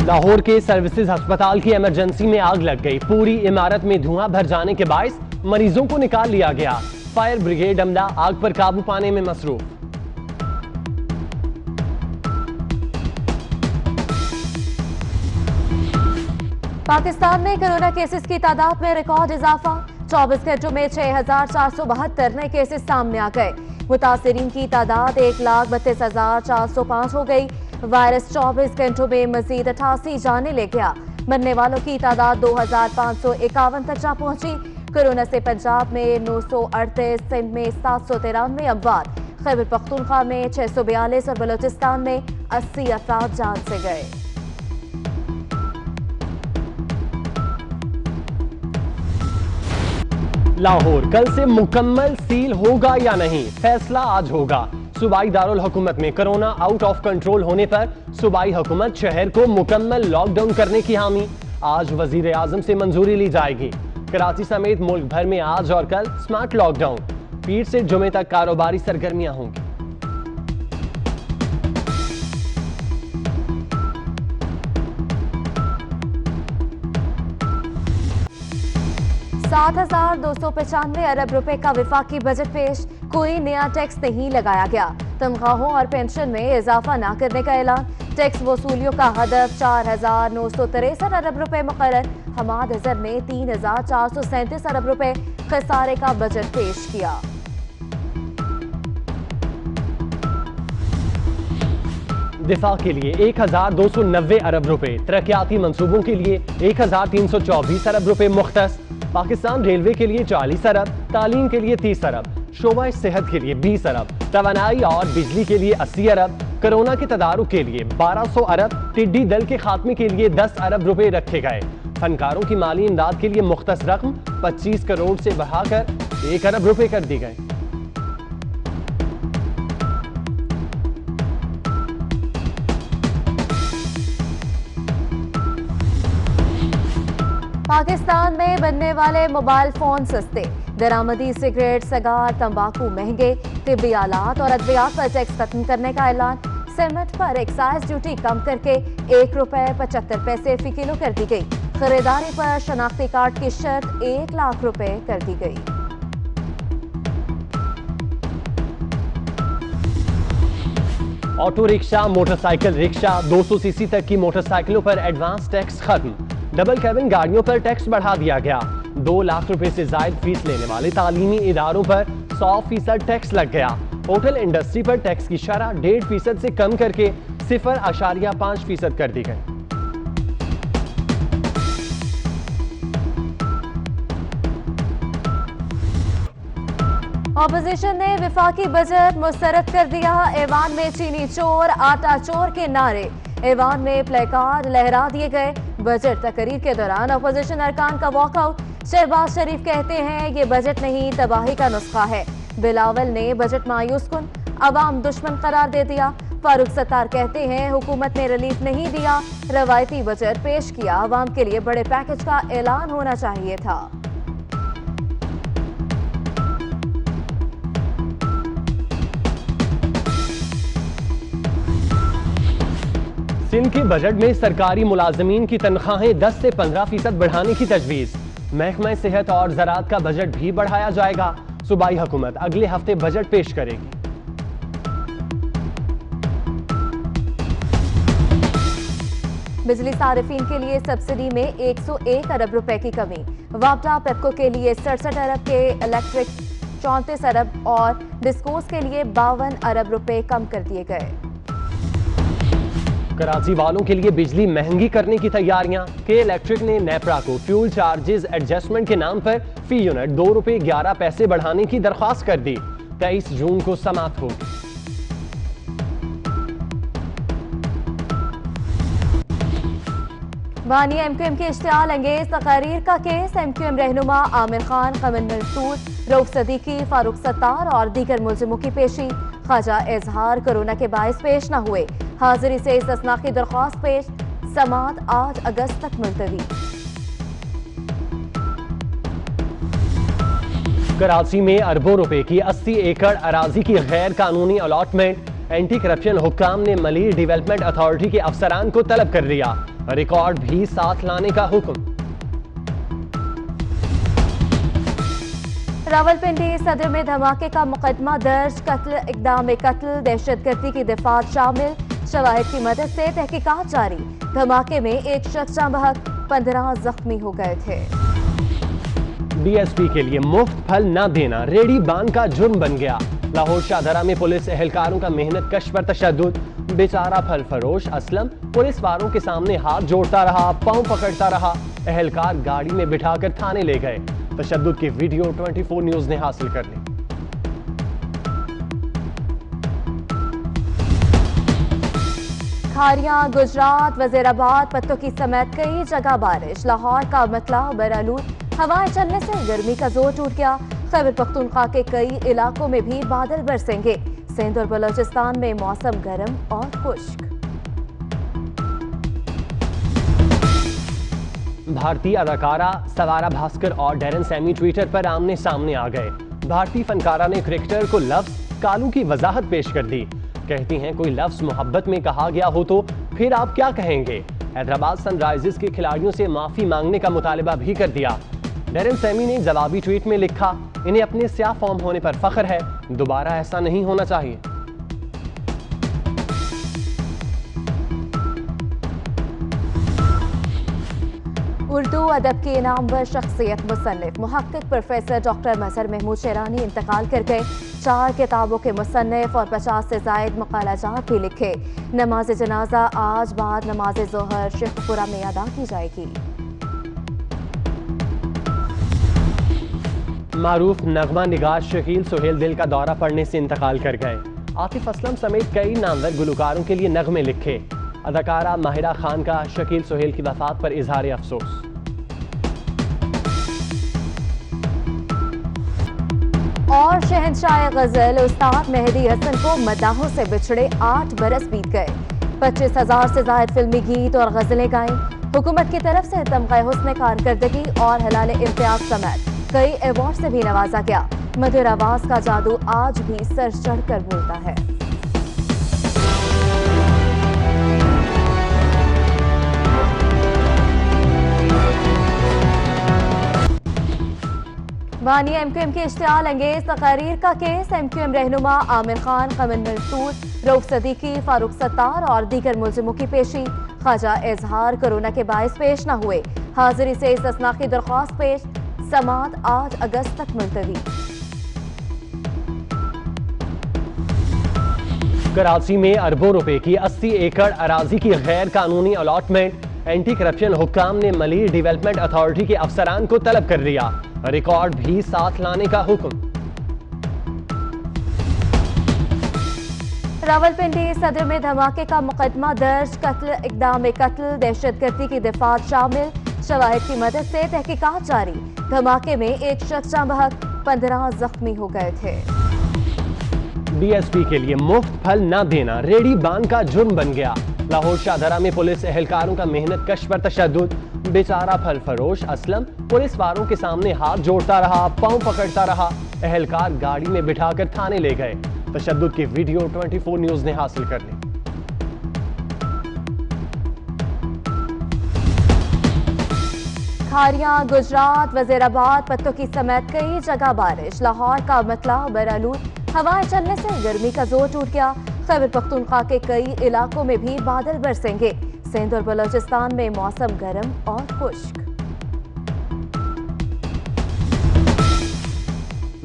लाहौर के सर्विसेज अस्पताल की इमरजेंसी में आग लग गई। पूरी इमारत में धुआं भर जाने के बायस मरीजों को निकाल लिया गया। फायर ब्रिगेड अमला आग पर काबू पाने में मसरूफ। पाकिस्तान में कोरोना केसेस की तादाद में रिकॉर्ड इजाफा। 24 घंटों में 6,472 नए केसेस सामने आ गए। मुतासिरीन की तादाद 1,32,405 हो गई। वायरस 24 घंटों में मजीद 88 जाने ले गया। मरने वालों की तादाद 2,551 तक जा पहुंची। कोरोना से पंजाब में 938, सिंध में 793 अमवात, खैबर पख्तूनख्वा में 642 और बलूचिस्तान में 80 अफराद जान से गए। लाहौर कल से मुकम्मल सील होगा या नहीं, फैसला आज होगा। सूबाई दारुल हुकूमत में कोरोना आउट ऑफ कंट्रोल होने पर सूबाई हुकूमत शहर को मुकम्मल लॉकडाउन करने की हामी। आज वजीर आजम से मंजूरी ली जाएगी। कराची समेत मुल्क भर में आज और कल स्मार्ट लॉकडाउन। पीर से जुमे तक कारोबारी सरगर्मियां होंगी। $7,295 अरब रुपए का विफाकी बजट पेश। कोई नया टैक्स नहीं लगाया गया। तनख्वाहों और पेंशन में इजाफा न करने का ऐलान। टैक्स वसूलियों का हदफ 4,963 अरब रुपए मुकर्रर। हमाद अजहर ने 3,437 अरब रुपए खसारे का बजट पेश किया। दिफा के लिए 1,290 अरब रुपए, तरक्याती मंसूबों के लिए 1,324 अरब रुपए मुख्तस। पाकिस्तान रेलवे के लिए 40 अरब, तालीम के लिए 30 अरब, शोबा सेहत के लिए 20 अरब, तवानाई और बिजली के लिए 80 अरब, कोरोना के तदारुक के लिए 1200 अरब, टिड्डी दल के खात्मे के लिए 10 अरब रुपए रखे गए। फनकारों की माली इमदाद के लिए मुख्तस रकम 25 करोड़ से बढ़ाकर 1 अरब रुपए कर दी गई। पाकिस्तान में बनने वाले मोबाइल फोन सस्ते, दरामदी सिगरेट, सगार, तंबाकू महंगे, तिब्बी आलात और अद्वियात पर टैक्स खत्म करने का ऐलान। सीमेंट पर एक्साइज ड्यूटी कम करके ₹1.75 फी किलो कर दी गई। खरीदारी पर शनाख्ती कार्ड की शर्त 1 लाख रुपए कर दी गई। Auto rickshaw, motorcycle rickshaw, 200 CC तक की मोटरसाइकिलों पर एडवांस टैक्स खत्म। डबल कैबिन गाड़ियों पर टैक्स बढ़ा दिया गया। 2 लाख रुपए से जायद फीस लेने वाले तालीमी इदारों पर 100% टैक्स लग गया। होटल इंडस्ट्री पर टैक्स की शरह 1.5% से कम करके 0.5% कर दी गई। ऑपोजिशन ने विफाकी बजट मुस्तरद कर दिया। ऐवान में चीनी चोर, आटा चोर के नारे, ऐवान में प्लेकार्ड लहरा दिए गए। बजट तकरीर के दौरान अपोजिशन अरकान का वॉकआउट। शहबाज शरीफ कहते हैं ये बजट नहीं, तबाही का नुस्खा है। बिलावल ने बजट मायूस कुन, अवाम दुश्मन करार दे दिया। फारूक सत्तार कहते हैं हुकूमत ने रिलीफ नहीं दिया, रवायती बजट पेश किया। अवाम के लिए बड़े पैकेज का ऐलान होना चाहिए था। सिंध के बजट में सरकारी मुलाजमीन की तनख्वाहें 10 से 15% बढ़ाने की तजवीज़। महकमा सेहत और ज़राअत का बजट भी बढ़ाया जाएगा। सूबाई हुकूमत अगले हफ्ते बजट पेश करेगी। बिजली सारिफीन के लिए सब्सिडी में 101 अरब रुपए की कमी। वापडा पेप्को के लिए 67 अरब के इलेक्ट्रिक 34 अरब और डिस्कोस के लिए 52 अरब रुपए कम कर दिए गए। कराची वालों के लिए बिजली महंगी करने की तैयारियां। के इलेक्ट्रिक ने नेपरा को फ्यूल चार्जेस एडजस्टमेंट के नाम पर फी यूनिट ₹2.11 बढ़ाने की दरख्वास्त कर दी। 23 जून को समाप्त होगी। बानी एमक्यूएम के इश्तियाल अंगेज तकारीर का केस। एमक्यूएम रहनुमा आमिर खान, कमर मंसूर, रऊफ सदीकी, फारूक सत्तार और दीगर मुलजिमों की पेशी। ख्वाजा इजहार कोरोना के बायस पेश न हुए। हाजिरी से इस्तिस्ना की दरख्वास्त पेश। समाअत 8 अगस्त तक मुलतवी। कराची में अरबों रुपए की 80 एकड़ अराजी की गैर कानूनी अलॉटमेंट। एंटी करप्शन हुक्काम ने मलिर डेवलपमेंट अथॉरिटी के अफसरान को तलब कर लिया, रिकॉर्ड भी साथ लाने का हुक्म। रावलपिंडी सदर में धमाके का मुकदमा दर्ज, कत्ल, इक़दाम कत्ल, दहशतगर्दी की दफात शामिल, शवाहिद की मदद से तहकीकात जारी। धमाके में एक शख्स जाँ बहक, 15 जख्मी हो गए थे। डीएसपी के लिए मुफ्त फल न देना रेडी बान का जुर्म बन गया। लाहौर शाहदरा में पुलिस एहलकारों का मेहनत कश पर तशद्दुद, बेचारा फल फरोश असलम पुलिस वालों के सामने हाथ जोड़ता रहा, पांव पकड़ता रहा। एहलकार गाड़ी में बिठाकर थाने ले गए। तशद्दुद की वीडियो 24 न्यूज ने हासिल कर ली। खारियां, गुजरात, वजीराबाद, पत्तों समेत कई जगह बारिश। लाहौर का मतला बरालूद, हवाएं चलने से गर्मी का जोर टूट गया। खैबर पख्तूनख्वा के कई इलाकों में भी बादल बरसेंगे। सिंध और बलोचिस्तान में मौसम गर्म और खुश्क। भारतीय अदाकारा सवारा भास्कर और डेरन सैमी ट्विटर पर आमने सामने आ गए। भारतीय फनकारा ने क्रिकेटर को लफ्ज कालू की वजाहत पेश कर दी। कहती हैं कोई लफ्ज मोहब्बत में कहा गया हो तो फिर आप क्या कहेंगे। हैदराबाद सनराइजर्स के खिलाड़ियों से माफी मांगने का मुतालबा भी कर दिया। डेरन सैमी ने जवाबी ट्वीट में लिखा, इन्हें अपने स्याह फॉर्म होने पर फख्र है, दोबारा ऐसा नहीं होना चाहिए। उर्दू अदब के नामवर शख्सियत मुसन्निफ मुहक्किक प्रोफेसर डॉक्टर मजहर महमूद शेरानी इंतकाल कर गए। 4 किताबों के मुसन्निफ और 50 से जायद मकालाजात भी लिखे। नमाज जनाजा आज बाद नमाज जोहर शेखपुरा में अदा की जाएगी। मारूफ नगमा निगार शकील सुहेल दिल का दौरा पड़ने से इंतकाल कर गए। आतिफ असलम समेत कई नामवर गुलकारों के लिए नगमे लिखे। अदाकारा माहिरा खान का शकील सुहेल की वफात पर इजहार अफसोस। और शहंशाह गजल उस्ताद मेहदी हसन को मदाहों से बिछड़े 8 बरस बीत गए। 25,000 से ज्यादा फिल्मी गीत और गजलें गाएं। हुकूमत की तरफ से तमगा हुस्न कारकर्दगी और हलाल इम्तियाज समेत कई अवार्ड से भी नवाजा गया। मधुर आवाज का जादू आज भी सर चढ़कर बोलता है। मानिए एमक्यूएम के इश्तियाल अंगेज तकारीर का केस। एमक्यूएम रहनुमा आमिर खान, कमल मंसूर, रऊफ सदीकी, फारूक सत्तार और दीगर मुलजिमों की पेशी। ख्वाजा इजहार कोरोना के बायस पेश न हुए। हाजिरी से इस्तिस्ना की दरख्वास्त पेश। समात 8 अगस्त तक मुलतवी। कराची में अरबों रुपए की 80 एकड़ अराजी की गैर कानूनी अलॉटमेंट। एंटी करप्शन हुक्काम ने मलिर डेवलपमेंट अथॉरिटी के अफसरान को तलब कर लिया, रिकॉर्ड भी साथ लाने का हुक्म। रावलपिंडी सदर में धमाके का मुकदमा दर्ज, कत्ल, इक़दाम कत्ल, दहशतगर्दी की दफात शामिल, शवाहिद की मदद से तहकीकात जारी। धमाके में एक शख्स जाँ बहक, 15 जख्मी हो गए थे। डीएसपी के लिए मुफ्त फल न देना रेडी बान का जुर्म बन गया। लाहौर शाहदरा में पुलिस एहलकारों का मेहनत कश पर तशद्दुद, बेचारा फल फरोश असलम पुलिस वालों के सामने हाथ जोड़ता रहा, पांव पकड़ता रहा। एहलकार गाड़ी में बिठाकर थाने ले गए। तशद्दुद की वीडियो 24 न्यूज ने हासिल कर ली। खारियां, गुजरात, वजीराबाद, पत्तों समेत कई जगह बारिश। लाहौर का मतला बरालूद, हवाएं चलने से गर्मी का जोर टूट गया। खैबर पख्तूनख्वा के कई इलाकों में भी बादल बरसेंगे। सिंध और बलोचिस्तान में मौसम गर्म और खुश्क।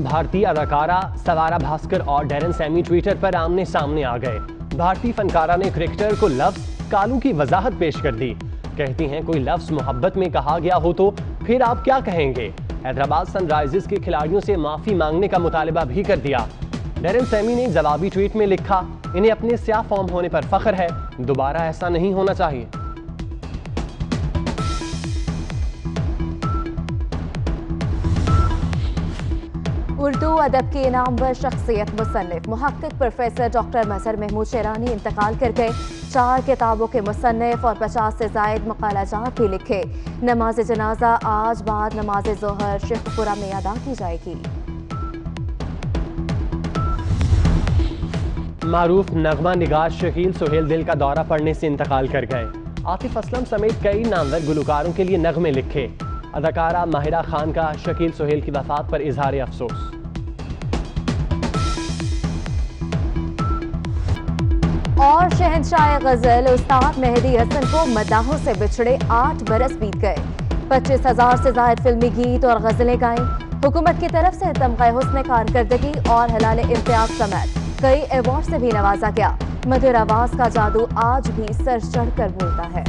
भारतीय अदाकारा सवारा भास्कर और डेरन सैमी ट्विटर पर आमने सामने आ गए। भारतीय फनकारा ने क्रिकेटर को लफ्ज कालू की वजाहत पेश कर दी। कहती हैं कोई लफ्ज मोहब्बत में कहा गया हो तो फिर आप क्या कहेंगे। हैदराबाद सनराइजर्स के खिलाड़ियों से माफी मांगने का मुतालबा भी कर दिया। डेरन सैमी ने जवाबी ट्वीट में लिखा, इन्हें अपने स्याह फॉर्म होने पर फख्र है, दोबारा ऐसा नहीं होना चाहिए। उर्दू अदब के नामवर शख्सियत मुसन्निफ मुहक्किक प्रोफेसर डॉक्टर मजहर महमूद शेरानी इंतकाल कर गए। 4 किताबों के मुसन्निफ और 50 से जायद मकालाजात भी लिखे। नमाज जनाजा आज बाद नमाज जोहर शेखपुरा में अदा की जाएगी। मारूफ नगमा निगार शकील सुहेल दिल का दौरा पड़ने से इंतकाल कर गए। आतिफ असलम समेत कई नामवर गुलकारों के लिए नगमे लिखे। अदाकारा माहिरा खान का शकील सुहेल की वफात पर इजहार अफसोस। और शहंशाह गजल उस्ताद मेहदी हसन को मदाहों से बिछड़े 8 बरस बीत गए। 25,000 से ज्यादा फिल्मी गीत और गजलें गाएं। हुकूमत की तरफ से तमगा हुस्न कारकर्दगी और हलाल इम्तियाज समेत कई अवार्ड से भी नवाजा गया। मधुर आवाज का जादू आज भी सर चढ़कर बोलता है।